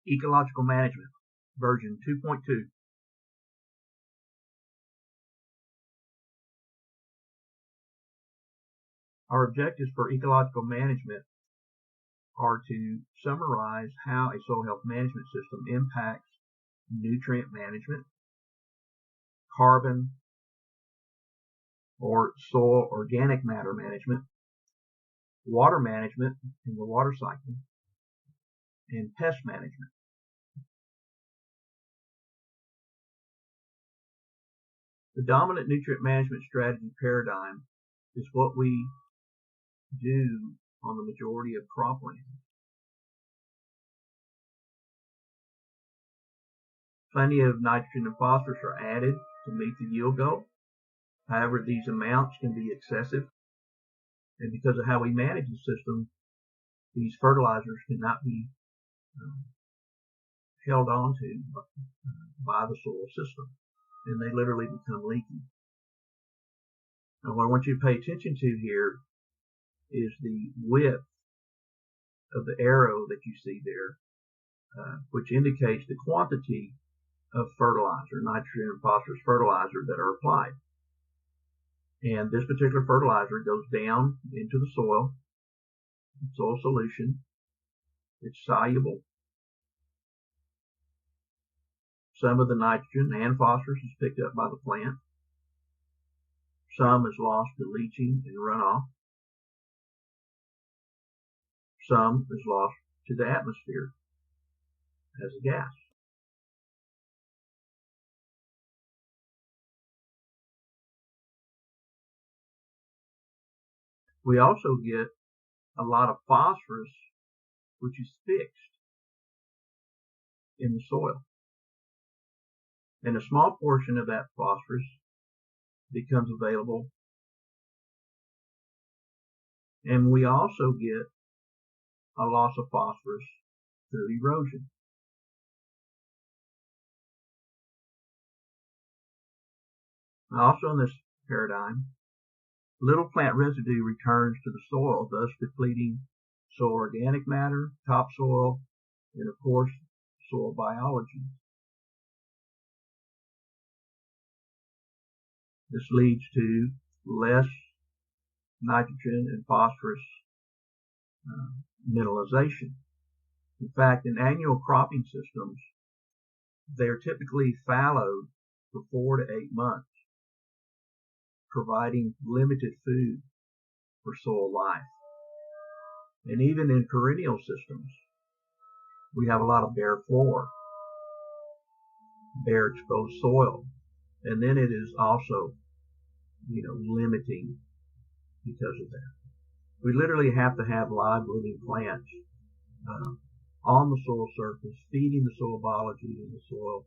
Ecological Management, version 2.2. Our objectives for ecological management are to summarize how a soil health management system impacts nutrient management, carbon or soil organic matter management, water management in the water cycle, and pest management. The dominant nutrient management strategy paradigm is what we do on the majority of cropland. Plenty of nitrogen and phosphorus are added to meet the yield goal. However, these amounts can be excessive, and because of how we manage the system, these fertilizers cannot be held onto by the soil system, and they literally become leaky. Now, what I want you to pay attention to here is the width of the arrow that you see there, which indicates the quantity of fertilizer, nitrogen and phosphorus fertilizer that are applied. And this particular fertilizer goes down into the soil solution. It's soluble. Some of the nitrogen and phosphorus is picked up by the plant. Some is lost to leaching and runoff. Some is lost to the atmosphere as a gas. We also get a lot of phosphorus, which is fixed in the soil. And a small portion of that phosphorus becomes available. And we also get a loss of phosphorus through erosion. Also in this paradigm, little plant residue returns to the soil, thus depleting soil organic matter, topsoil, and of course, soil biology. This leads to less nitrogen and phosphorus mineralization. In fact, in annual cropping systems, they are typically fallowed for 4 to 8 months, providing limited food for soil life. And even in perennial systems, we have a lot of bare floor, bare exposed soil, and then it is also, limiting because of that. We literally have to have live living plants on the soil surface, feeding the soil biology in the soil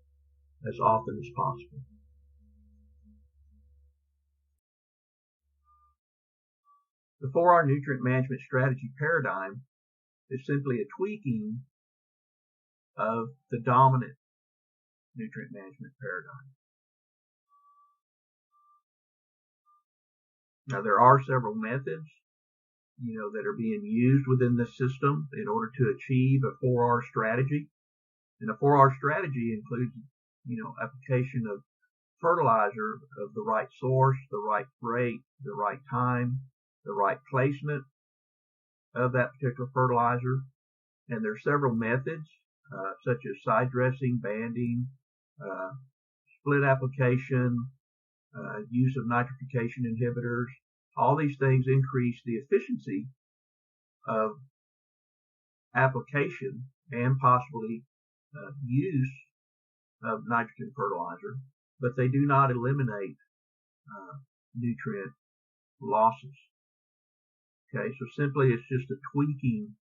as often as possible. The 4R nutrient management strategy paradigm is simply a tweaking of the dominant nutrient management paradigm. Now, there are several methods, that are being used within this system in order to achieve a 4R strategy. And a 4R strategy includes, application of fertilizer of the right source, the right rate, the right time, the right placement of that particular fertilizer. And there are several methods, such as side dressing, banding, split application, use of nitrification inhibitors. All these things increase the efficiency of application and possibly use of nitrogen fertilizer, but they do not eliminate nutrient losses. Okay, so simply it's just a tweaking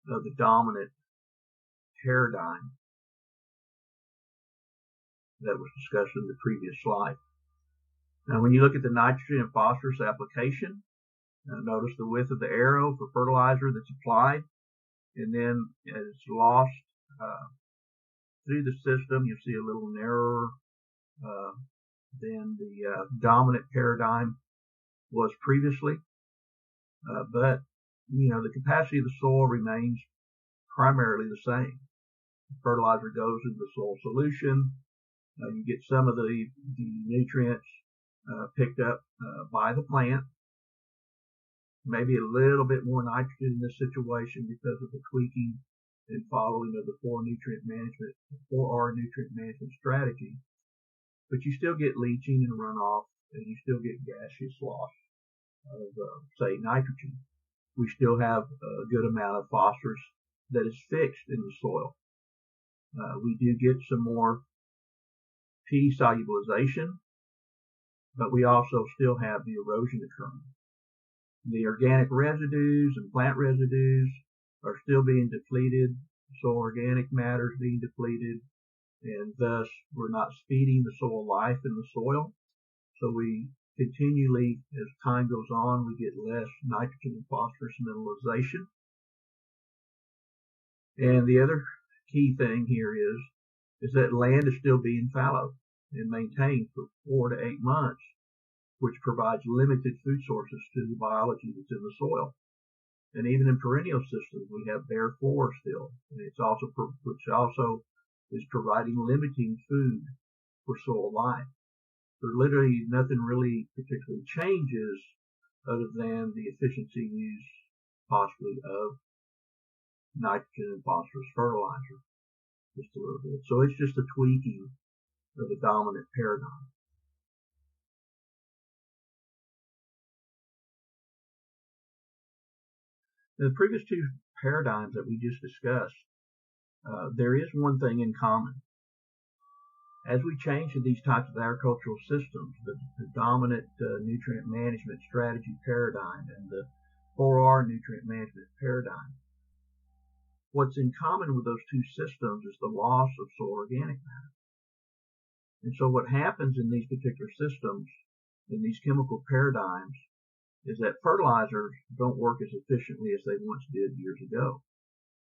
of the dominant paradigm that was discussed in the previous slide. Now, when you look at the nitrogen and phosphorus application, notice the width of the arrow for fertilizer that's applied, and then as it's lost through the system, you'll see a little narrower than the dominant paradigm was previously. But the capacity of the soil remains primarily the same. Fertilizer goes into the soil solution. You get some of the nutrients picked up by the plant. Maybe a little bit more nitrogen in this situation because of the tweaking and following of the 4R nutrient management strategy. But you still get leaching and runoff, and you still get gaseous loss of, say, nitrogen. We still have a good amount of phosphorus that is fixed in the soil. We do get some more P solubilization, but we also still have the erosion occurring. The organic residues and plant residues are still being depleted, soil organic matter is being depleted, and thus we're not speeding the soil life in the soil. So we continually, as time goes on, we get less nitrogen and phosphorus mineralization. And the other key thing here is that land is still being fallowed and maintained for 4 to 8 months, which provides limited food sources to the biology that's in the soil. And even in perennial systems, we have bare floor still, and which also is providing limiting food for soil life. So literally nothing really particularly changes other than the efficiency use possibly of nitrogen and phosphorus fertilizer just a little bit. So it's just a tweaking of the dominant paradigm. In the previous two paradigms that we just discussed, there is one thing in common. As we change to these types of agricultural systems, the dominant nutrient management strategy paradigm and the 4R nutrient management paradigm, what's in common with those two systems is the loss of soil organic matter. And so what happens in these particular systems, in these chemical paradigms, is that fertilizers don't work as efficiently as they once did years ago.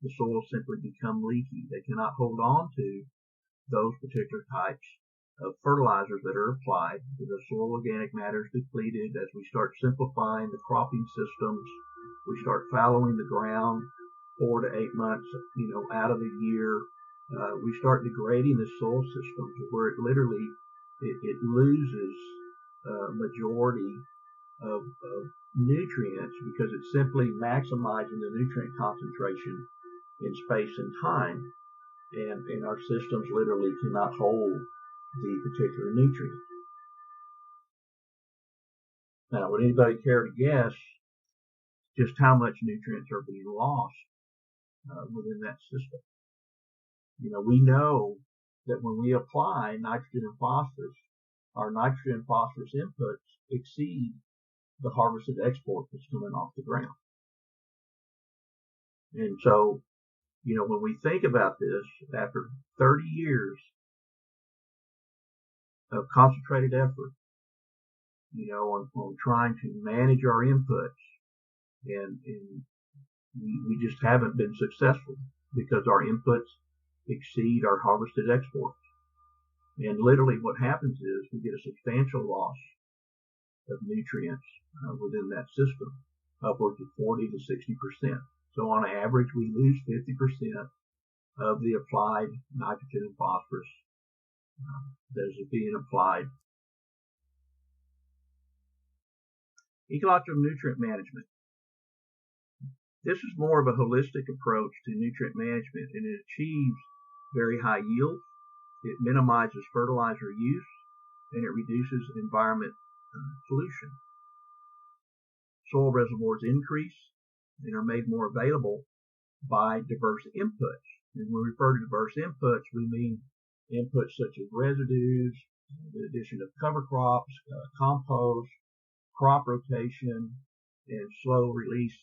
The soils simply become leaky. They cannot hold on to those particular types of fertilizers that are applied. The soil organic matter is depleted. As we start simplifying the cropping systems, we start fallowing the ground 4 to 8 months, out of the year. We start degrading the soil system to where it literally it loses majority of nutrients because it's simply maximizing the nutrient concentration in space and time, and our systems literally cannot hold the particular nutrient. Now, would anybody care to guess just how much nutrients are being lost within that system? We know that when we apply nitrogen and phosphorus, our nitrogen and phosphorus inputs exceed the harvested export that's coming off the ground. And so, when we think about this, after 30 years of concentrated effort, on trying to manage our inputs, and we just haven't been successful because our inputs exceed our harvested exports. And literally what happens is we get a substantial loss of nutrients within that system, upwards of 40 to 60%. So on average, we lose 50% of the applied nitrogen and phosphorus that is being applied. Ecological nutrient management. This is more of a holistic approach to nutrient management, and it achieves very high yields. It minimizes fertilizer use, and it reduces environment pollution. Soil reservoirs increase and are made more available by diverse inputs. And when we refer to diverse inputs, we mean inputs such as residues, the addition of cover crops, compost, crop rotation, and slow release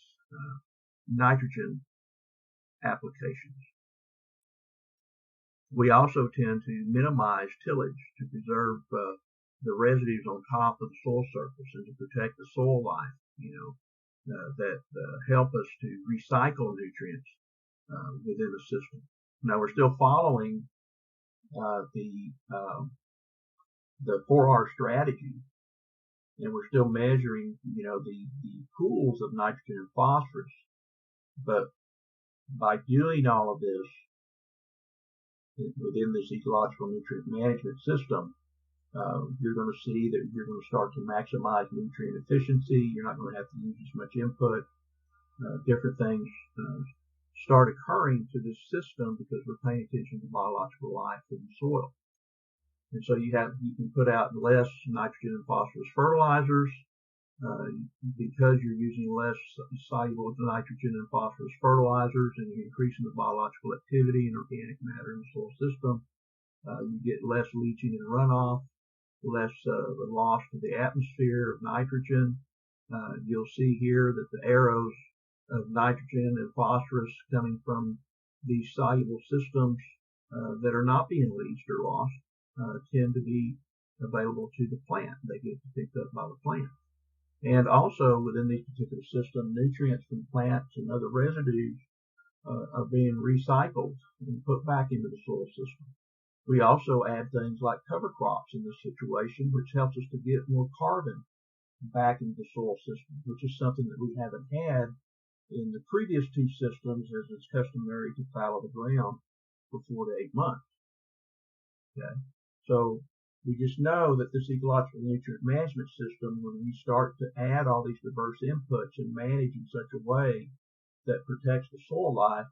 nitrogen applications. We also tend to minimize tillage to preserve the residues on top of the soil surface and to protect the soil life, that help us to recycle nutrients within the system. Now we're still following the 4R strategy, and we're still measuring, the pools of nitrogen and phosphorus. But by doing all of this, within this ecological nutrient management system, you're going to see that you're going to start to maximize nutrient efficiency. You're not going to have to use as much input. Different things start occurring to this system because we're paying attention to biological life in the soil. And so you can put out less nitrogen and phosphorus fertilizers because you're using less soluble nitrogen and phosphorus fertilizers, and you're increasing the biological activity and organic matter in the soil system. You get less leaching and runoff, less loss to the atmosphere of nitrogen. You'll see here that the arrows of nitrogen and phosphorus coming from these soluble systems that are not being leached or lost tend to be available to the plant. They get picked up by the plant. And also within these particular systems, nutrients from plants and other residues are being recycled and put back into the soil system. We also add things like cover crops in this situation, which helps us to get more carbon back into the soil system, which is something that we haven't had in the previous two systems, as it's customary to fallow the ground for 4 to 8 months. Okay, so we just know that this ecological nutrient management system, when we start to add all these diverse inputs and manage in such a way that protects the soil life,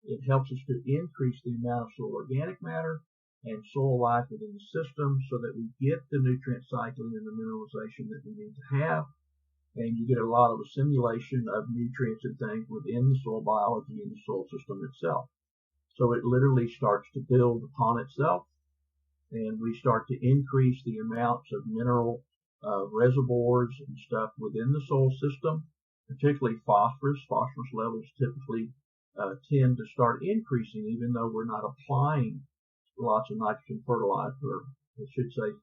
it helps us to increase the amount of soil organic matter and soil life within the system so that we get the nutrient cycling and the mineralization that we need to have. And you get a lot of assimilation of nutrients and things within the soil biology and the soil system itself. So it literally starts to build upon itself, and we start to increase the amounts of mineral reservoirs and stuff within the soil system, particularly phosphorus. Phosphorus levels typically tend to start increasing even though we're not applying lots of nitrogen fertilizer, or I should say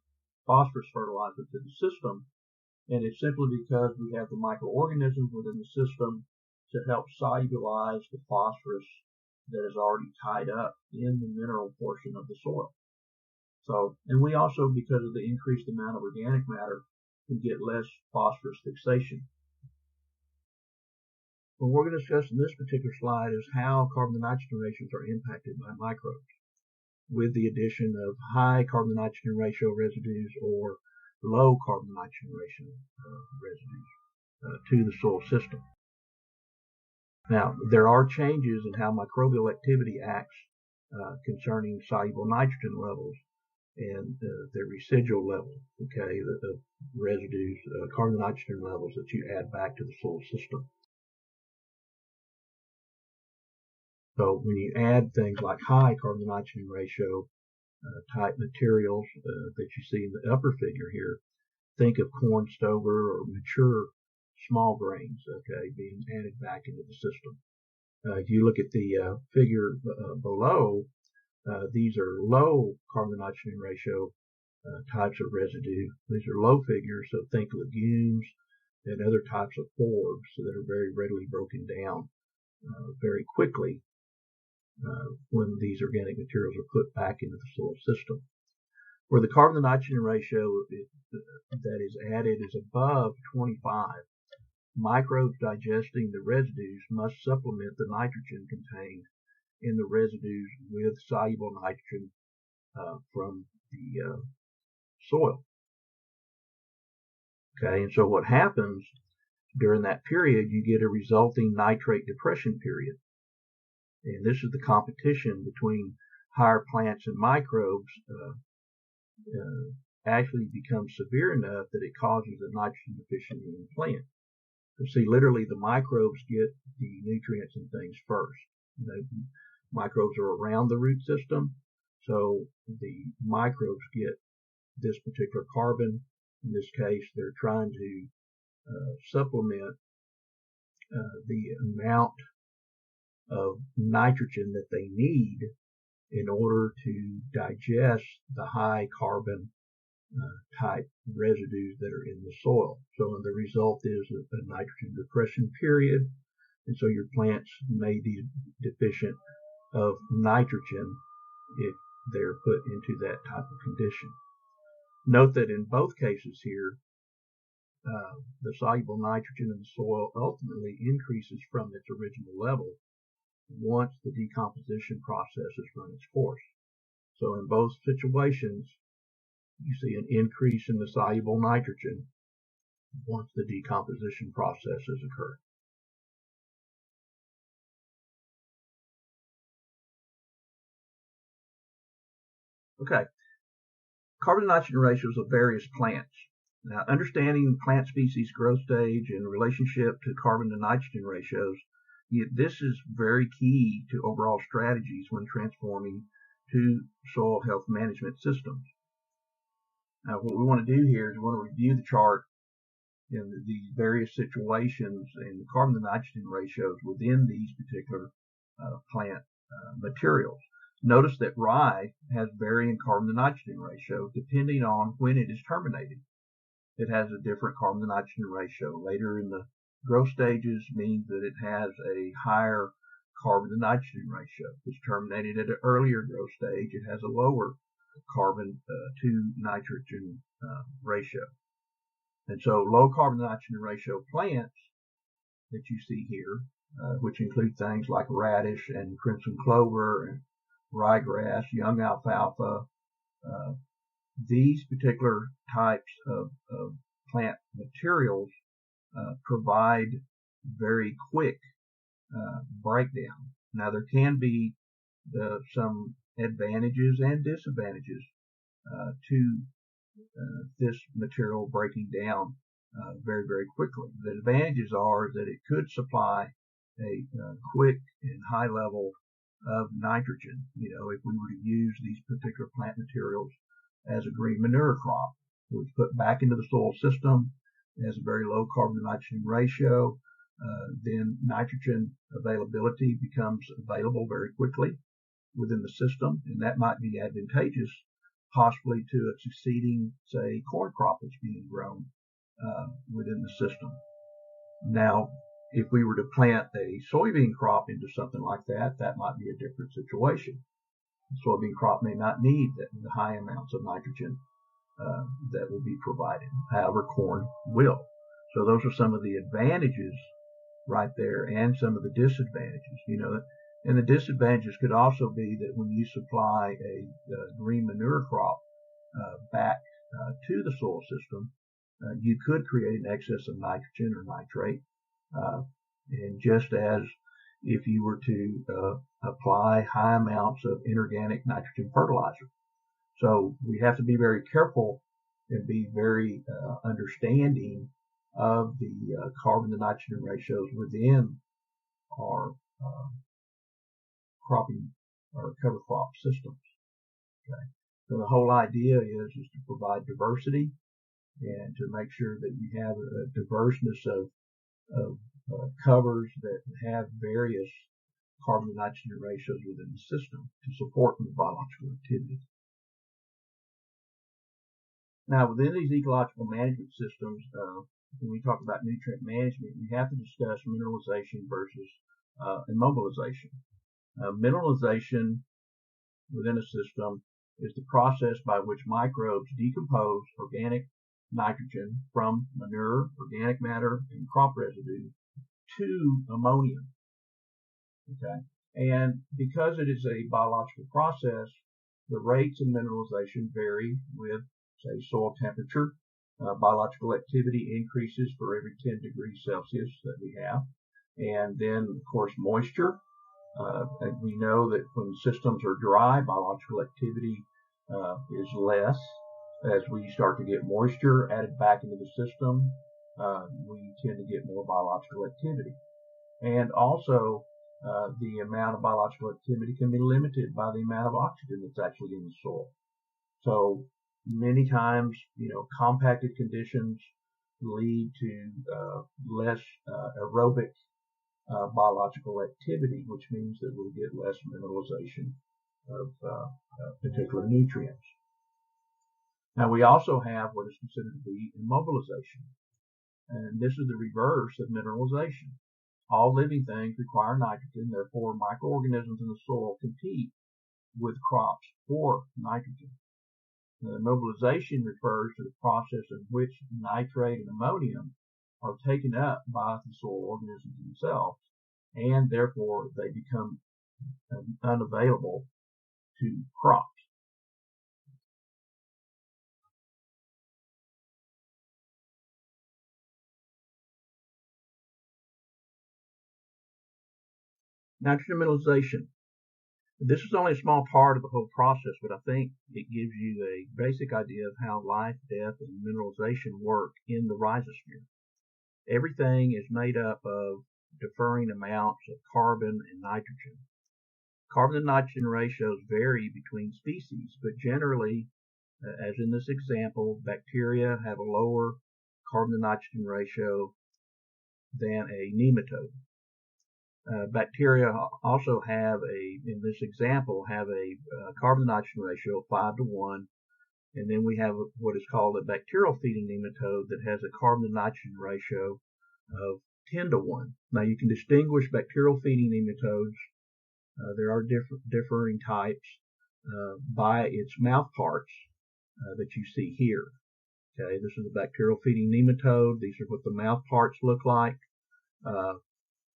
phosphorus fertilizer to the system. And it's simply because we have the microorganisms within the system to help solubilize the phosphorus that is already tied up in the mineral portion of the soil. So, and we also, because of the increased amount of organic matter, can get less phosphorus fixation. What we're going to discuss in this particular slide is how carbon to nitrogen ratios are impacted by microbes with the addition of high carbon to nitrogen ratio residues or low carbon to nitrogen ratio residues to the soil system. Now, there are changes in how microbial activity acts concerning soluble nitrogen levels and the residual level, okay, the residues, carbon nitrogen levels that you add back to the soil system. So when you add things like high carbon nitrogen ratio type materials that you see in the upper figure here, think of corn stover or mature small grains, okay, being added back into the system. If you look at the figure below, these are low carbon nitrogen ratio types of residue. These are low figures, so think legumes and other types of forbs that are very readily broken down very quickly when these organic materials are put back into the soil system. Where the carbon to nitrogen ratio that is added is above 25, microbes digesting the residues must supplement the nitrogen contained in the residues with soluble nitrogen from the soil. Okay, and so what happens during that period, you get a resulting nitrate depression period. And this is the competition between higher plants and microbes actually becomes severe enough that it causes a nitrogen deficiency in the plant. So see, literally the microbes get the nutrients and things first. Microbes are around the root system, so the microbes get this particular carbon. In this case, they're trying to supplement the amount of nitrogen that they need in order to digest the high carbon type residues that are in the soil. So the result is a nitrogen depression period, and so your plants may be deficient of nitrogen if they're put into that type of condition. Note that in both cases here, the soluble nitrogen in the soil ultimately increases from its original level once the decomposition process has run its course. So in both situations, you see an increase in the soluble nitrogen once the decomposition process has occurred. Okay, carbon to nitrogen ratios of various plants. Now, understanding plant species growth stage and relationship to carbon to nitrogen ratios, this is very key to overall strategies when transforming to soil health management systems. Now, what we want to do here is we want to review the chart in these various situations and the carbon to nitrogen ratios within these particular plant materials. Notice that rye has varying carbon to nitrogen ratio depending on when it is terminated. It has a different carbon to nitrogen ratio. Later in the growth stages means that it has a higher carbon to nitrogen ratio. If it's terminated at an earlier growth stage, it has a lower carbon to nitrogen ratio. And so low carbon to nitrogen ratio plants that you see here, which include things like radish and crimson clover and ryegrass, young alfalfa, these particular types of plant materials provide very quick breakdown. Now there can be some advantages and disadvantages to this material breaking down very, very quickly. The advantages are that it could supply a quick and high level of nitrogen. If we were to use these particular plant materials as a green manure crop, it was put back into the soil system. It has a very low carbon to nitrogen ratio. Then nitrogen availability becomes available very quickly within the system, and that might be advantageous possibly to a succeeding, say, corn crop that's being grown within the system. Now, if we were to plant a soybean crop into something like that, that might be a different situation. The soybean crop may not need the high amounts of nitrogen that will be provided. However, corn will. So those are some of the advantages right there and some of the disadvantages. And the disadvantages could also be that when you supply a green manure crop back to the soil system, you could create an excess of nitrogen or nitrate. And just as if you were to apply high amounts of inorganic nitrogen fertilizer. So we have to be very careful and be very understanding of the carbon to nitrogen ratios within our cropping or cover crop systems. Okay. So the whole idea is to provide diversity and to make sure that you have a diverseness of covers that have various carbon to nitrogen ratios within the system to support the biological activity. Now, within these ecological management systems, when we talk about nutrient management, we have to discuss mineralization versus immobilization. Mineralization within a system is the process by which microbes decompose organic nitrogen from manure, organic matter, and crop residue to ammonium. Okay, and because it is a biological process, the rates of mineralization vary with, say, soil temperature. Biological activity increases for every 10 degrees Celsius that we have, and then, of course, moisture. And we know that when systems are dry, biological activity is less. As we start to get moisture added back into the system, we tend to get more biological activity. And also, the amount of biological activity can be limited by the amount of oxygen that's actually in the soil. So many times, compacted conditions lead to less aerobic biological activity, which means that we'll get less mineralization of particular nutrients. Now, we also have what is considered to be immobilization, and this is the reverse of mineralization. All living things require nitrogen, therefore microorganisms in the soil compete with crops for nitrogen. Now, immobilization refers to the process in which nitrate and ammonium are taken up by the soil organisms themselves and therefore they become unavailable to crops. Nitrogen mineralization. This is only a small part of the whole process, but I think it gives you a basic idea of how life, death, and mineralization work in the rhizosphere. Everything is made up of differing amounts of carbon and nitrogen. Carbon and nitrogen ratios vary between species, but generally, as in this example, bacteria have a lower carbon to nitrogen ratio than a nematode. Bacteria also have in this example, have a carbon to nitrogen ratio of 5 to 1, and then we have what is called a bacterial feeding nematode that has a carbon to nitrogen ratio of 10 to 1. Now you can distinguish bacterial feeding nematodes. There are differing types by its mouth parts that you see here. Okay, this is a bacterial feeding nematode. These are what the mouth parts look like.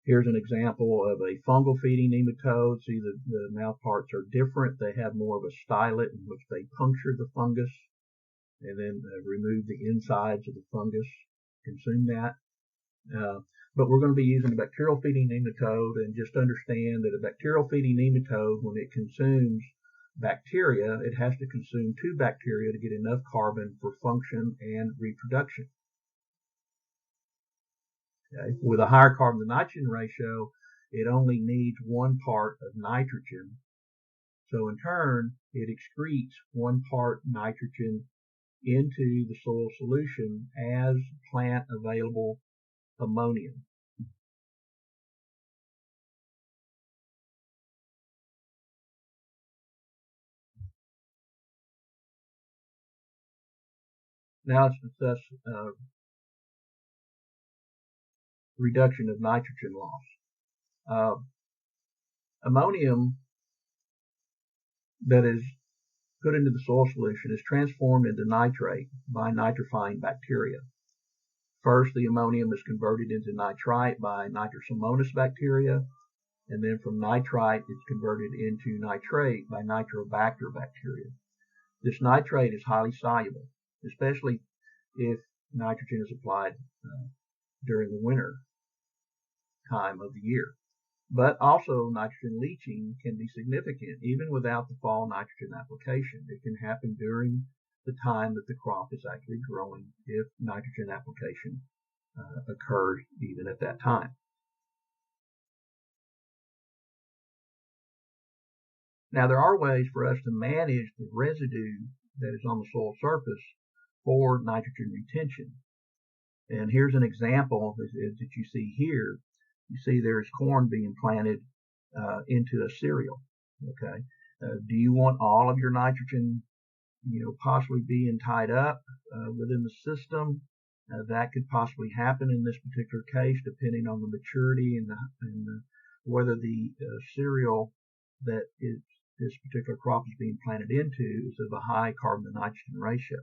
Here's an example of a fungal feeding nematode. See, the mouth parts are different. They have more of a stylet in which they puncture the fungus and then remove the insides of the fungus, consume that. But we're going to be using a bacterial feeding nematode, and just understand that a bacterial feeding nematode, when it consumes bacteria, it has to consume 2 bacteria to get enough carbon for function and reproduction. Okay. With a higher carbon to nitrogen ratio, it only needs 1 part of nitrogen. So in turn, it excretes 1 part nitrogen into the soil solution as plant available ammonium. Now let's discuss reduction of nitrogen loss. Ammonium that is put into the soil solution is transformed into nitrate by nitrifying bacteria. First, the ammonium is converted into nitrite by nitrosomonas bacteria, and then from nitrite it's converted into nitrate by nitrobacter bacteria. This nitrate is highly soluble, especially if nitrogen is applied during the winter time of the year. But also nitrogen leaching can be significant even without the fall nitrogen application. It can happen during the time that the crop is actually growing if nitrogen application occurs even at that time. Now there are ways for us to manage the residue that is on the soil surface for nitrogen retention. And here's an example that you see here. You see there's corn being planted into a cereal. Okay, do you want all of your nitrogen, possibly being tied up within the system? That could possibly happen in this particular case, depending on the maturity and whether the cereal that this particular crop is being planted into is of a high carbon to nitrogen ratio.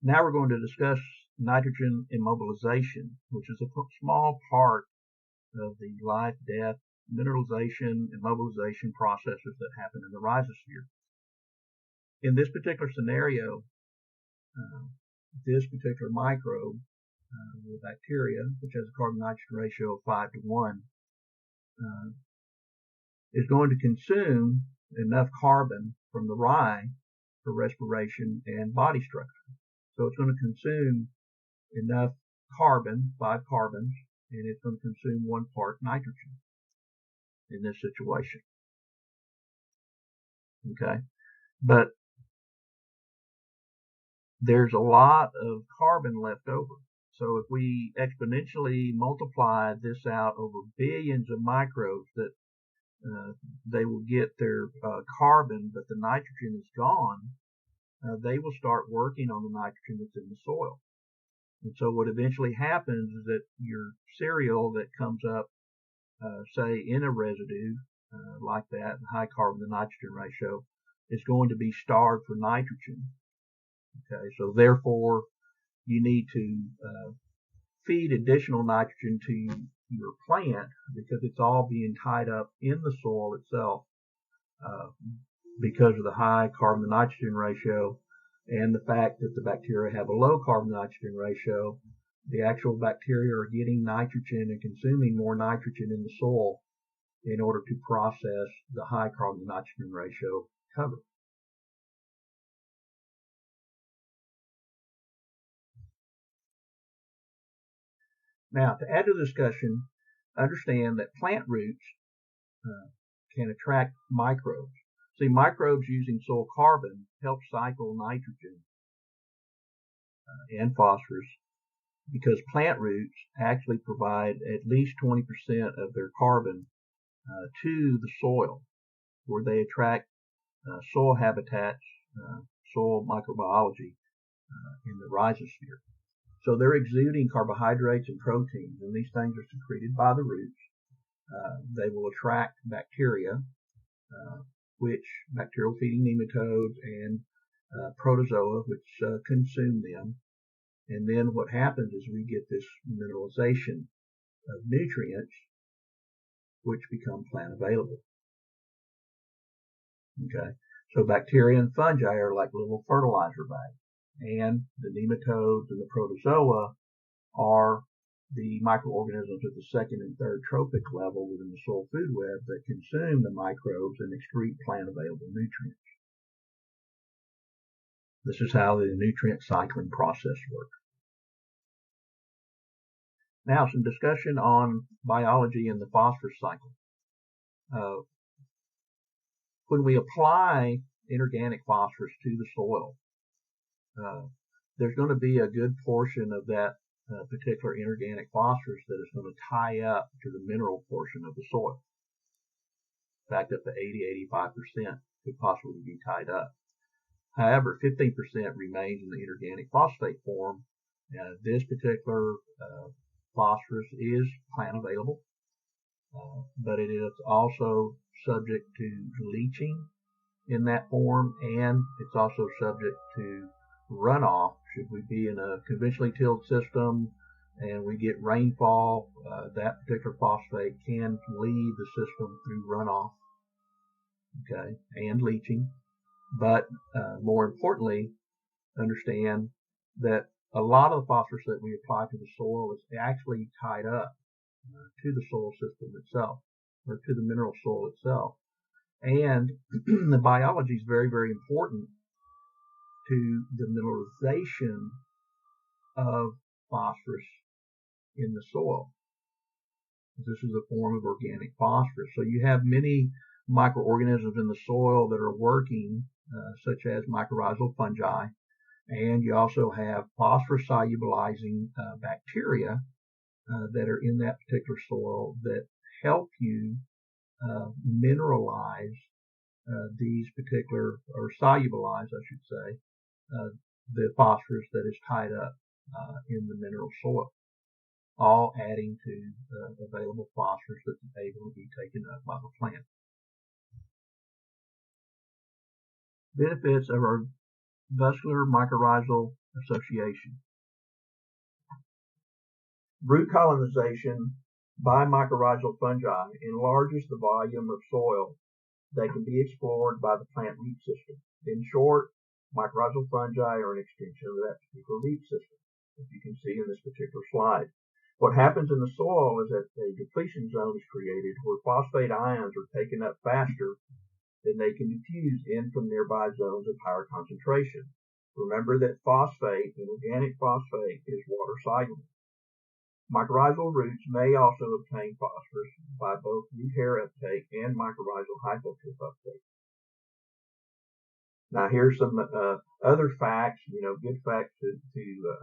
Now we're going to discuss nitrogen immobilization, which is a small part of the life, death, mineralization, and mobilization processes that happen in the rhizosphere. In this particular scenario, this particular microbe, the bacteria, which has a carbon nitrogen ratio of 5 to 1, is going to consume enough carbon from the rye for respiration and body structure. So it's going to consume enough carbon, 5 carbons, and it's going to consume 1 part nitrogen in this situation. Okay, but there's a lot of carbon left over. So if we exponentially multiply this out over billions of microbes, that they will get their carbon, but the nitrogen is gone, they will start working on the nitrogen that's in the soil. And so what eventually happens is that your cereal that comes up, say in a residue like that, high carbon to nitrogen ratio, is going to be starved for nitrogen. Okay, so therefore you need to feed additional nitrogen to your plant because it's all being tied up in the soil itself because of the high carbon to nitrogen ratio and the fact that the bacteria have a low carbon to nitrogen ratio. The actual bacteria are getting nitrogen and consuming more nitrogen in the soil in order to process the high carbon to nitrogen ratio cover. Now, to add to the discussion, understand that plant roots can attract microbes. See, microbes using soil carbon help cycle nitrogen and phosphorus because plant roots actually provide at least 20% of their carbon to the soil, where they attract soil habitats, soil microbiology in the rhizosphere. So they're exuding carbohydrates and proteins, and these things are secreted by the roots. They will attract bacteria, which bacterial feeding nematodes and protozoa, which consume them. And then what happens is we get this mineralization of nutrients, which become plant available. Okay, so bacteria and fungi are like little fertilizer bags, and the nematodes and the protozoa are the microorganisms at the second and third trophic level within the soil food web that consume the microbes and excrete plant available nutrients. This is how the nutrient cycling process works. Now, some discussion on biology and the phosphorus cycle. When we apply inorganic phosphorus to the soil, there's going to be a good portion of that particular inorganic phosphorus that is going to tie up to the mineral portion of the soil. In fact, up to 80-85% could possibly be tied up. However, 15% remains in the inorganic phosphate form. This particular phosphorus is plant available, but it is also subject to leaching in that form, and it's also subject to runoff. Should we be in a conventionally tilled system and we get rainfall, that particular phosphate can leave the system through runoff, okay, and leaching. But more importantly, understand that a lot of the phosphorus that we apply to the soil is actually tied up to the soil system itself, or to the mineral soil itself. And the biology is very, very important to the mineralization of phosphorus in the soil. This is a form of organic phosphorus. So you have many microorganisms in the soil that are working, such as mycorrhizal fungi, and you also have phosphorus solubilizing bacteria that are in that particular soil that help you mineralize these particular, or solubilize, I should say, the phosphorus that is tied up in the mineral soil, all adding to available phosphorus that's able to be taken up by the plant. Benefits of our vascular mycorrhizal association. Root colonization by mycorrhizal fungi enlarges the volume of soil that can be explored by the plant root system. In short, mycorrhizal fungi are an extension of that particular root system, as you can see in this particular slide. What happens in the soil is that a depletion zone is created where phosphate ions are taken up faster than they can diffuse in from nearby zones of higher concentration. Remember that phosphate, an organic phosphate, is water soluble. Mycorrhizal roots may also obtain phosphorus by both root hair uptake and mycorrhizal hypotip uptake. Now here's some other facts, good facts to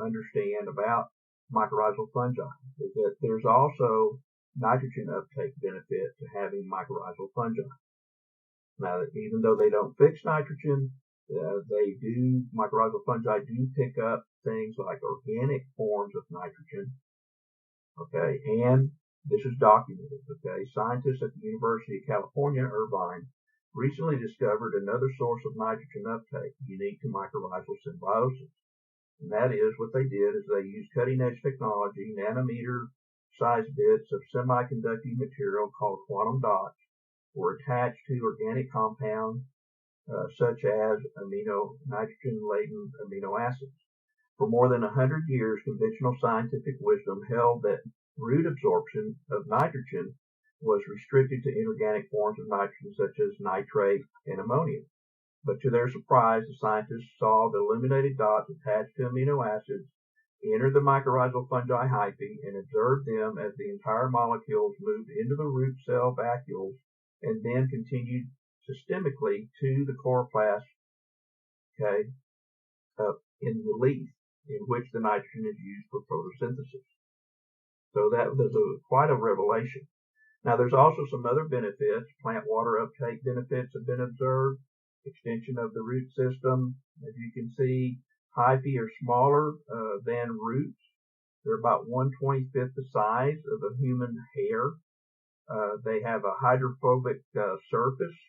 understand about mycorrhizal fungi, is that there's also nitrogen uptake benefit to having mycorrhizal fungi. Now, even though they don't fix nitrogen, mycorrhizal fungi do pick up things like organic forms of nitrogen, okay, and this is documented, okay. Scientists at the University of California, Irvine, recently discovered another source of nitrogen uptake unique to mycorrhizal symbiosis. And that is, what they did is they used cutting-edge technology, nanometer-sized bits of semiconducting material called quantum dots were attached to organic compounds such as nitrogen-laden amino acids. For more than 100 years, conventional scientific wisdom held that root absorption of nitrogen was restricted to inorganic forms of nitrogen such as nitrate and ammonia. But to their surprise, the scientists saw the illuminated dots attached to amino acids enter the mycorrhizal fungi hyphae and observed them as the entire molecules moved into the root cell vacuoles and then continued systemically to the chloroplast, in the leaf, in which the nitrogen is used for photosynthesis. So that was quite a revelation. Now, there's also some other benefits. Plant water uptake benefits have been observed. Extension of the root system. As you can see, hyphae are smaller than roots. They're about 1/25th the size of a human hair. They have a hydrophobic surface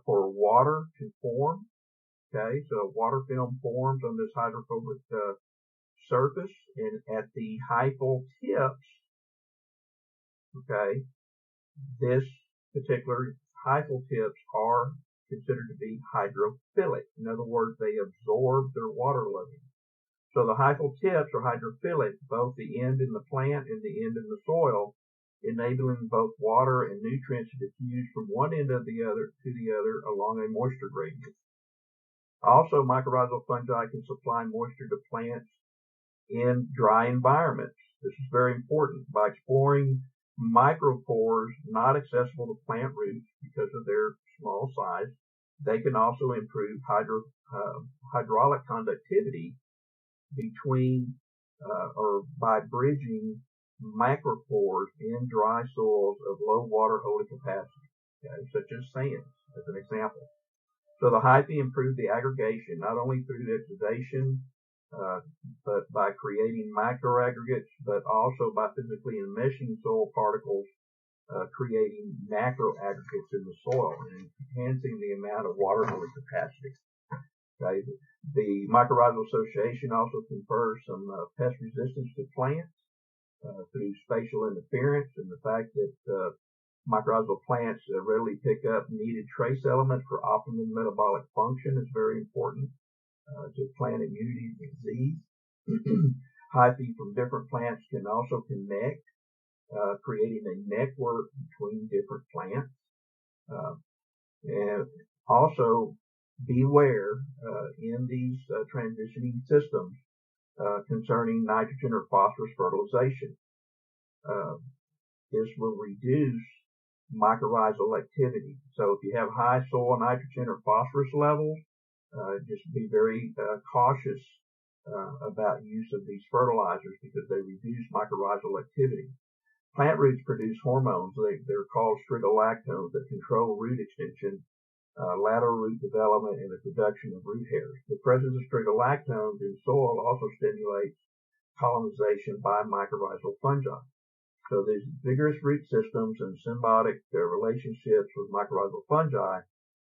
for water to form. Okay, so water film forms on this hydrophobic surface, and at the hyphal tips, okay, this particular hyphal tips are considered to be hydrophilic. In other words, they absorb their water loading. So the hyphal tips are hydrophilic, both the end in the plant and the end in the soil, enabling both water and nutrients to diffuse from one end of the other to the other along a moisture gradient. Also, mycorrhizal fungi can supply moisture to plants in dry environments. This is very important. By exploring micropores not accessible to plant roots because of their small size, they can also improve hydraulic conductivity between or by bridging macropores in dry soils of low water holding capacity, such as sands, as an example. So the hyphae improve the aggregation not only through exudation, but by creating macroaggregates, but also by physically enmeshing soil particles, creating macroaggregates in the soil and enhancing the amount of water holding capacity. Okay. The mycorrhizal association also confers some pest resistance to plants through spatial interference, and the fact that mycorrhizal plants readily pick up needed trace elements for optimum metabolic function is very important to plant immunity to disease. Hyphae from different plants can also connect, creating a network between different plants. And also beware in these transitioning systems concerning nitrogen or phosphorus fertilization. This will reduce mycorrhizal activity. So if you have high soil nitrogen or phosphorus levels, just be very cautious about use of these fertilizers because they reduce mycorrhizal activity. Plant roots produce hormones. They're called strigolactones that control root extension, lateral root development, and the production of root hairs. The presence of strigolactones in soil also stimulates colonization by mycorrhizal fungi. So these vigorous root systems and symbiotic relationships with mycorrhizal fungi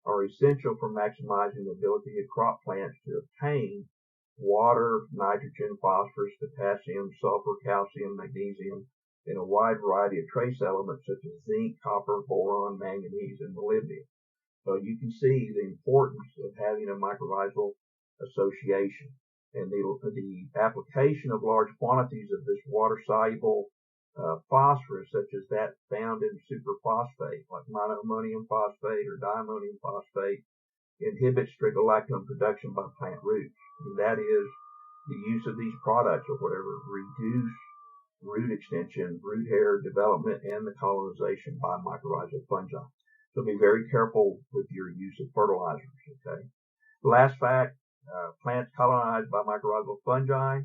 are essential for maximizing the ability of crop plants to obtain water, nitrogen, phosphorus, potassium, sulfur, calcium, magnesium, and a wide variety of trace elements such as zinc, copper, boron, manganese, and molybdenum. So you can see the importance of having a mycorrhizal association, and the application of large quantities of this water-soluble phosphorus, such as that found in superphosphate, like monoammonium phosphate or diammonium phosphate, inhibits strigolactone production by plant roots. And that is the use of these products or whatever reduce root extension, root hair development, and the colonization by mycorrhizal fungi. So be very careful with your use of fertilizers. Okay. The last fact: plants colonized by mycorrhizal fungi.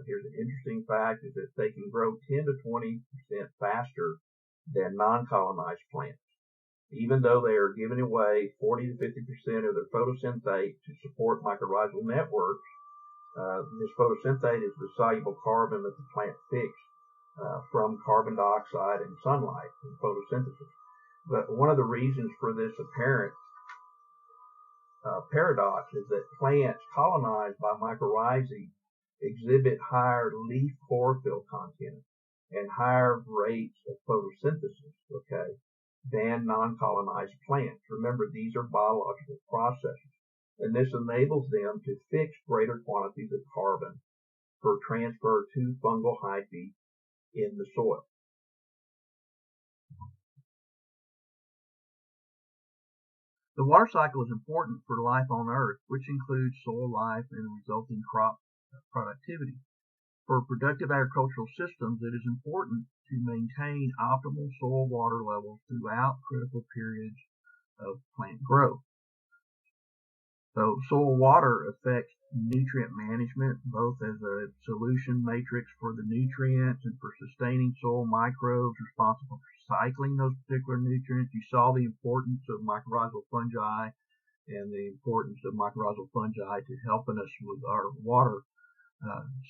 Here's an interesting fact: is that they can grow 10 to 20% faster than non-colonized plants, even though they are giving away 40 to 50% of their photosynthate to support mycorrhizal networks. This photosynthate is the soluble carbon that the plant fixed from carbon dioxide and sunlight in photosynthesis. But one of the reasons for this apparent paradox is that plants colonized by mycorrhizae exhibit higher leaf chlorophyll content and higher rates of photosynthesis, okay, than non-colonized plants. Remember, these are biological processes, and this enables them to fix greater quantities of carbon for transfer to fungal hyphae in the soil. The water cycle is important for life on Earth, which includes soil life and resulting crop productivity. For productive agricultural systems, it is important to maintain optimal soil water levels throughout critical periods of plant growth. So soil water affects nutrient management, both as a solution matrix for the nutrients and for sustaining soil microbes responsible for cycling those particular nutrients. You saw the importance of mycorrhizal fungi and the importance of mycorrhizal fungi to helping us with our water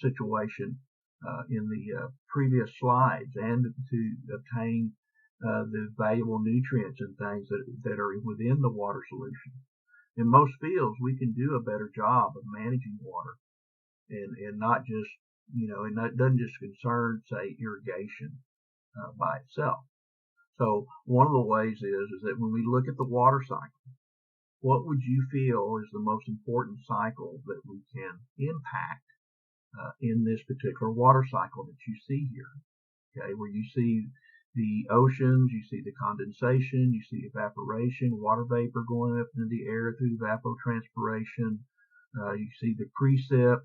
situation in the previous slides, and to obtain the valuable nutrients and things that are within the water solution. In most fields, we can do a better job of managing water, and not just, and that doesn't just concern, say, irrigation by itself. So one of the ways is that when we look at the water cycle, what would you feel is the most important cycle that we can impact in this particular water cycle that you see here? Okay, where you see the oceans, you see the condensation, you see evaporation, water vapor going up into the air through evapotranspiration. You see the precip,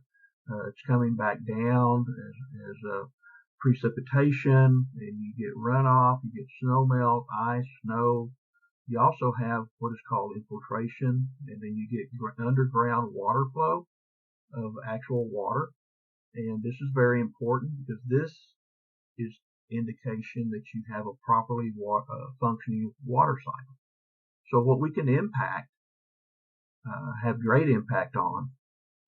it's coming back down as precipitation, and you get runoff, you get snow melt, ice, snow. You also have what is called infiltration, and then you get underground water flow of actual water. And this is very important because this is indication that you have a properly functioning water cycle. So what we can impact, have great impact on,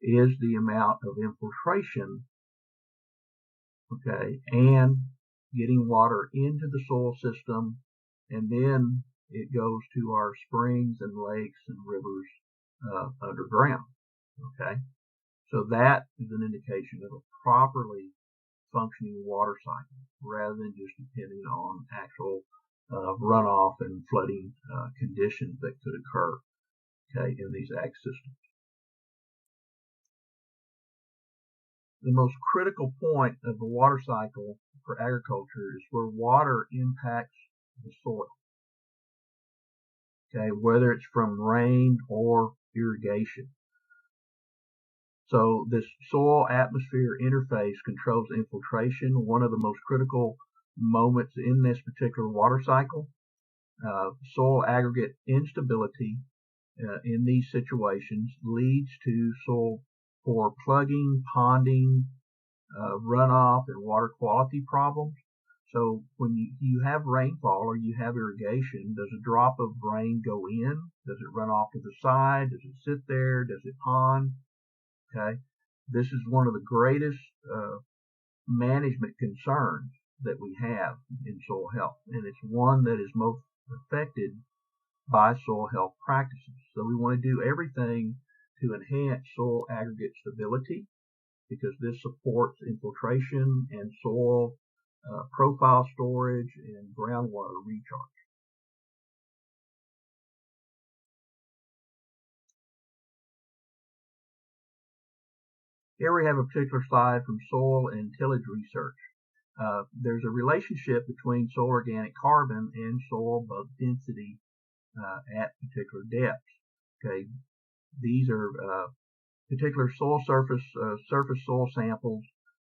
is the amount of infiltration, okay, and getting water into the soil system, and then it goes to our springs and lakes and rivers underground, okay. So that is an indication of a properly functioning water cycle, rather than just depending on actual runoff and flooding conditions that could occur, okay, in these ag systems. The most critical point of the water cycle for agriculture is where water impacts the soil, okay, whether it's from rain or irrigation. So this soil-atmosphere interface controls infiltration, one of the most critical moments in this particular water cycle. Soil aggregate instability in these situations leads to soil for plugging, ponding, runoff, and water quality problems. So when you have rainfall or you have irrigation, does a drop of rain go in? Does it run off to the side? Does it sit there? Does it pond? Okay, this is one of the greatest management concerns that we have in soil health, and it's one that is most affected by soil health practices. So we want to do everything to enhance soil aggregate stability, because this supports infiltration and soil profile storage and groundwater recharge. Here we have a particular slide from soil and tillage research. There's a relationship between soil organic carbon and soil bulk density at particular depths. Okay, these are particular soil surface soil samples,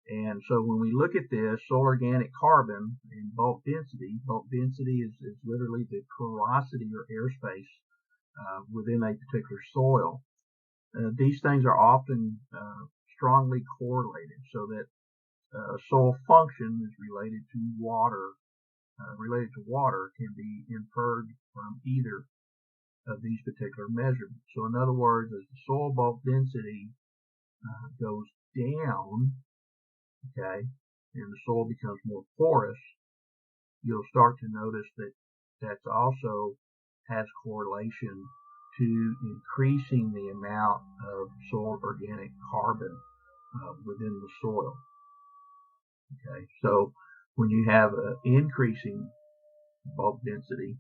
and so when we look at this, soil organic carbon and bulk density is literally the porosity or airspace within a particular soil. These things are often strongly correlated, so that soil function is related to water. Can be inferred from either of these particular measurements. So in other words, as the soil bulk density goes down, okay, and the soil becomes more porous, you'll start to notice that that's also has correlation to increasing the amount of soil organic carbon within the soil. Okay, so when you have an increasing bulk density,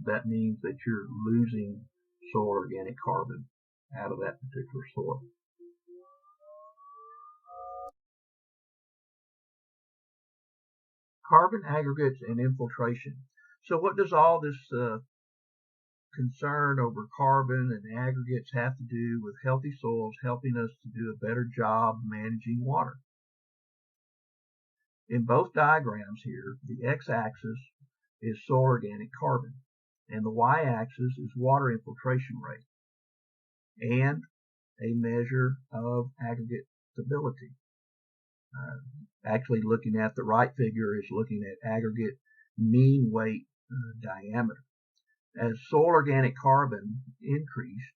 that means that you're losing soil organic carbon out of that particular soil. Carbon aggregates and infiltration. So what does all this concern over carbon and aggregates have to do with healthy soils helping us to do a better job managing water? In both diagrams here, the x-axis is soil organic carbon, and the y-axis is water infiltration rate, and a measure of aggregate stability. Actually, looking at the right figure is looking at aggregate mean weight diameter. As soil organic carbon increased,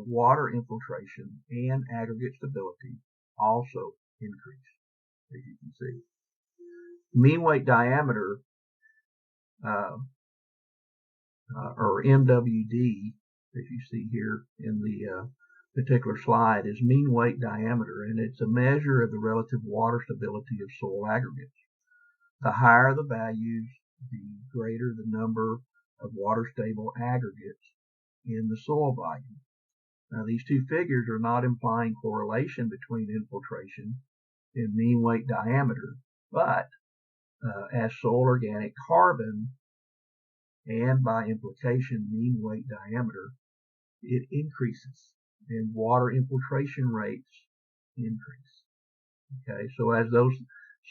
water infiltration and aggregate stability also increased, as you can see. Mean weight diameter, or MWD, as you see here in the particular slide, is mean weight diameter, and it's a measure of the relative water stability of soil aggregates. The higher the values, the greater the number of water-stable aggregates in the soil volume. Now, these two figures are not implying correlation between infiltration and mean weight diameter, but as soil organic carbon, and by implication mean weight diameter, it increases, and water infiltration rates increase. Okay, so as those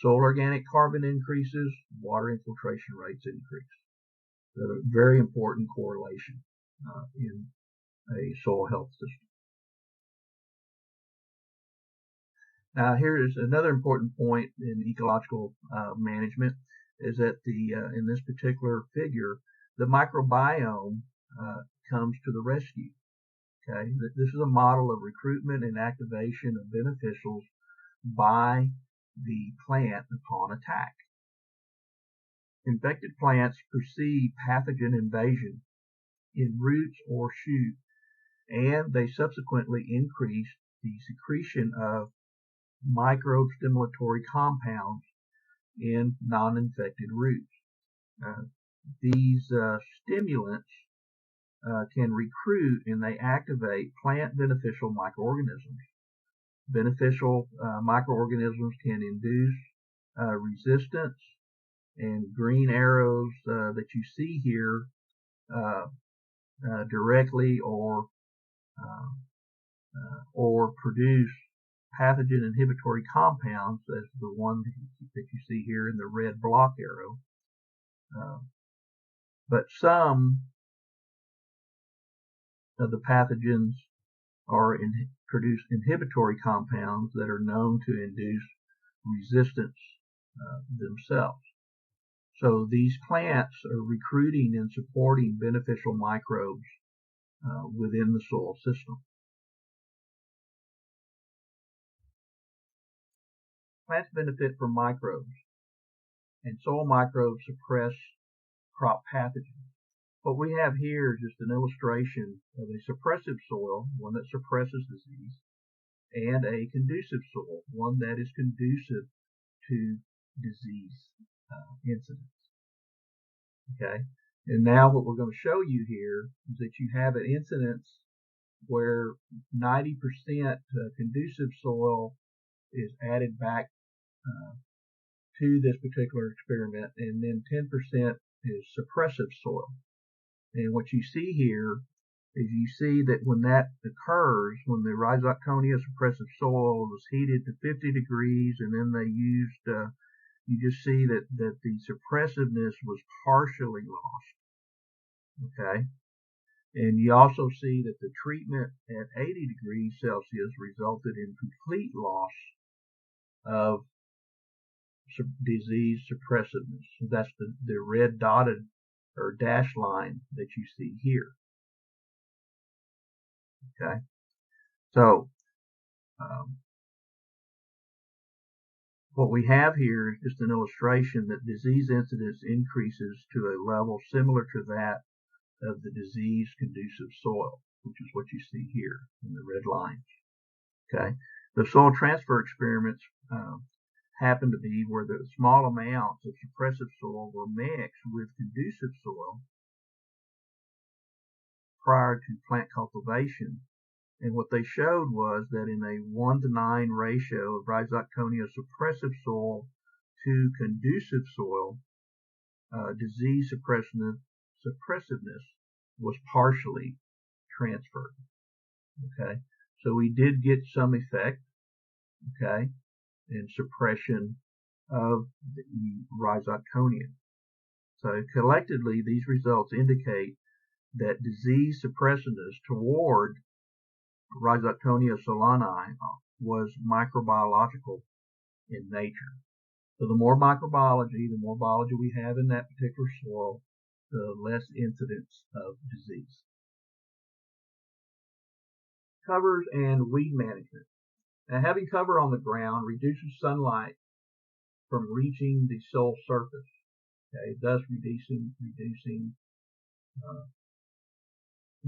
soil organic carbon increases, water infiltration rates increase. So a very important correlation in a soil health system. Now, here is another important point in ecological management, is that in this particular figure, the microbiome comes to the rescue. Okay, this is a model of recruitment and activation of beneficials by the plant upon attack. Infected plants perceive pathogen invasion in roots or shoots, and they subsequently increase the secretion of microbe stimulatory compounds in non-infected roots. These stimulants can recruit and they activate plant beneficial microorganisms. Beneficial microorganisms can induce resistance, and green arrows that you see here directly or produce pathogen inhibitory compounds, as the one that you see here in the red block arrow. But some of the pathogens produce inhibitory compounds that are known to induce resistance themselves. So these plants are recruiting and supporting beneficial microbes within the soil system. Plants benefit from microbes, and soil microbes suppress crop pathogens. What we have here is just an illustration of a suppressive soil, one that suppresses disease, and a conducive soil, one that is conducive to disease incidence. Okay, and now what we're going to show you here is that you have an incidence where 90% conducive soil is added back to this particular experiment, and then 10% is suppressive soil. And what you see here is you see that when that occurs, when the rhizotonia suppressive soil was heated to 50 degrees, and then they used, you just see that the suppressiveness was partially lost. Okay, and you also see that the treatment at 80 degrees Celsius resulted in complete loss of disease suppressiveness. So that's the red dotted or dashed line that you see here. Okay, so what we have here is just an illustration that disease incidence increases to a level similar to that of the disease-conducive soil, which is what you see here in the red lines. Okay, the soil transfer experiments happened to be where the small amounts of suppressive soil were mixed with conducive soil prior to plant cultivation. And what they showed was that in a 1:9 ratio of Rhizoctonia suppressive soil to conducive soil, disease suppressiveness was partially transferred. Okay, so we did get some effect, okay, in suppression of the Rhizoctonia. So collectively, these results indicate that disease suppressiveness toward Rhizoctonia solani was microbiological in nature. So the more microbiology, the more biology we have in that particular soil, the less incidence of disease. Covers and weed management. Now, having cover on the ground reduces sunlight from reaching the soil surface, okay, thus reducing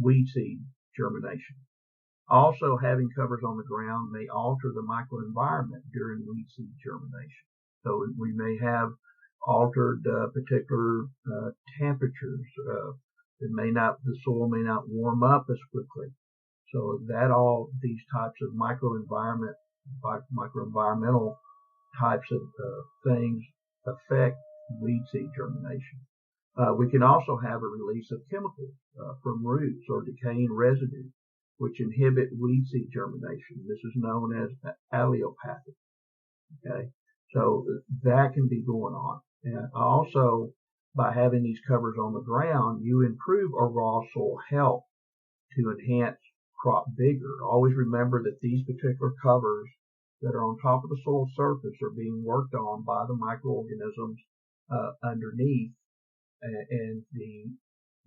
weed seed germination. Also, having covers on the ground may alter the microenvironment during weed seed germination. So we may have altered particular temperatures. The soil may not warm up as quickly. So that all these types of microenvironmental types of things affect weed seed germination. We can also have a release of chemicals from roots or decaying residue, which inhibit weed seed germination. This is known as allelopathy. Okay, so that can be going on. And also, by having these covers on the ground, you improve overall soil health to enhance crop vigor. Always remember that these particular covers that are on top of the soil surface are being worked on by the microorganisms underneath, and the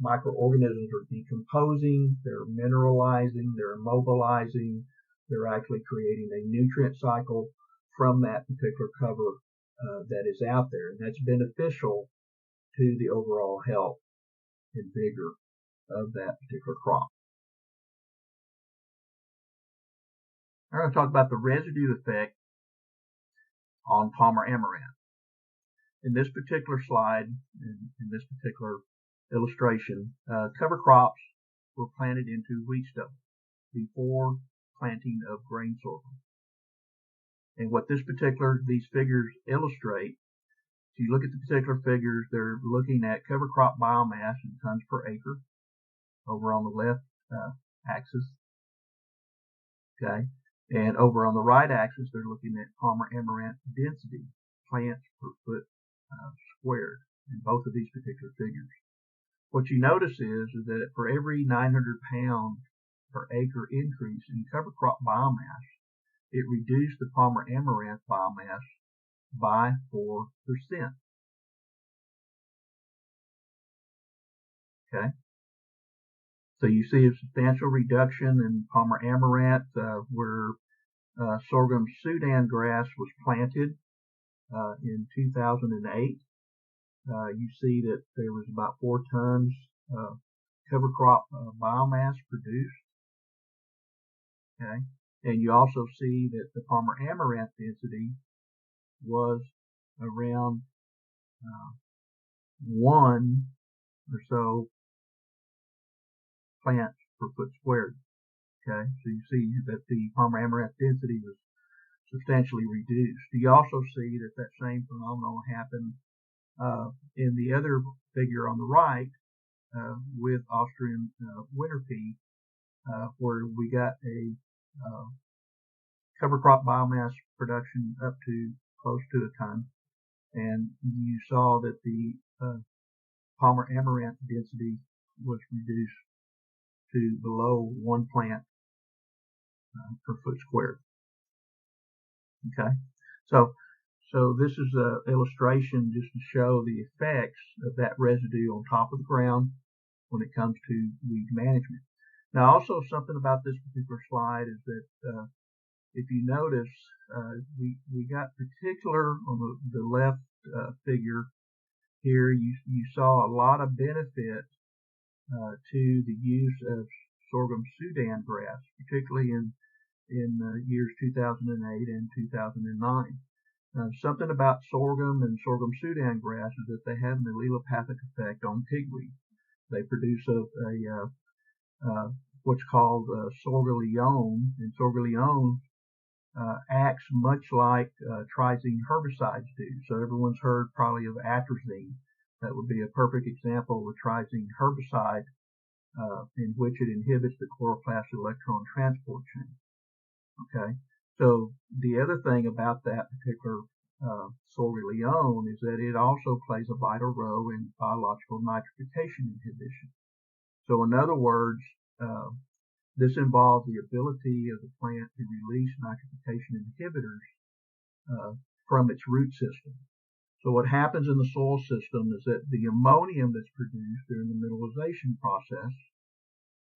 microorganisms are decomposing, they're mineralizing, they're immobilizing, they're actually creating a nutrient cycle from that particular cover that is out there, and that's beneficial to the overall health and vigor of that particular crop. I'm going to talk about the residue effect on Palmer amaranth. In this particular slide, in this particular illustration, cover crops were planted into wheat stubble before planting of grain sorghum. And what these figures illustrate, if you look at the particular figures, they're looking at cover crop biomass in tons per acre over on the left axis. Okay, and over on the right axis, they're looking at Palmer amaranth density, plants per foot squared, in both of these particular figures. What you notice is that for every 900 pounds per acre increase in cover crop biomass, it reduced the Palmer amaranth biomass by 4%. Okay, so you see a substantial reduction in Palmer amaranth where sorghum Sudan grass was planted in 2008. You see that there was about 4 tons cover crop biomass produced. Okay, and you also see that the Palmer amaranth density was around 1 or so plants per foot squared. Okay, so you see that the Palmer amaranth density was substantially reduced. You also see that that same phenomenon happened in the other figure on the right with Austrian winter pea, where we got a cover crop biomass production up to close to a ton, and you saw that the Palmer amaranth density was reduced to below 1 plant per foot squared. Okay, so this is an illustration just to show the effects of that residue on top of the ground when it comes to weed management. Now, also something about this particular slide is that if you notice, we got particular on the left figure here. You saw a lot of benefit to the use of sorghum Sudan grass, particularly in years 2008 and 2009. Something about sorghum and sorghum Sudan grass is that they have an allelopathic effect on pigweed. They produce what's called sorghum, and sorghum acts much like trizine herbicides do. So everyone's heard probably of atrazine. That would be a perfect example of a trizine herbicide in which it inhibits the chloroplast electron transport chain. Okay, so the other thing about that particular sorghum is that it also plays a vital role in biological nitrification inhibition. So in other words, this involves the ability of the plant to release nitrification inhibitors from its root system. So what happens in the soil system is that the ammonium that's produced during the mineralization process,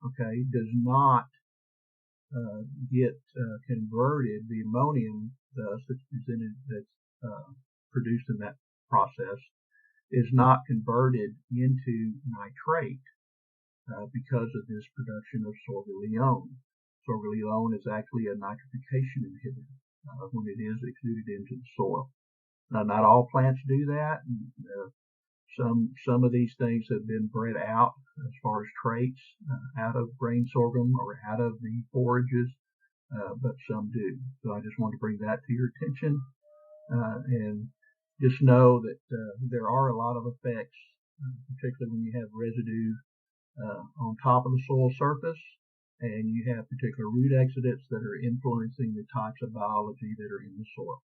okay, does not get converted. The ammonium thus that's produced in that process is not converted into nitrate because of this production of sorghum. Sorghum is actually a nitrification inhibitor when it is exuded into the soil. Now, not all plants do that. Some of these things have been bred out as far as traits out of grain sorghum or out of the forages, but some do. So I just want to bring that to your attention, and just know that there are a lot of effects, particularly when you have residue on top of the soil surface, and you have particular root exudates that are influencing the types of biology that are in the soil.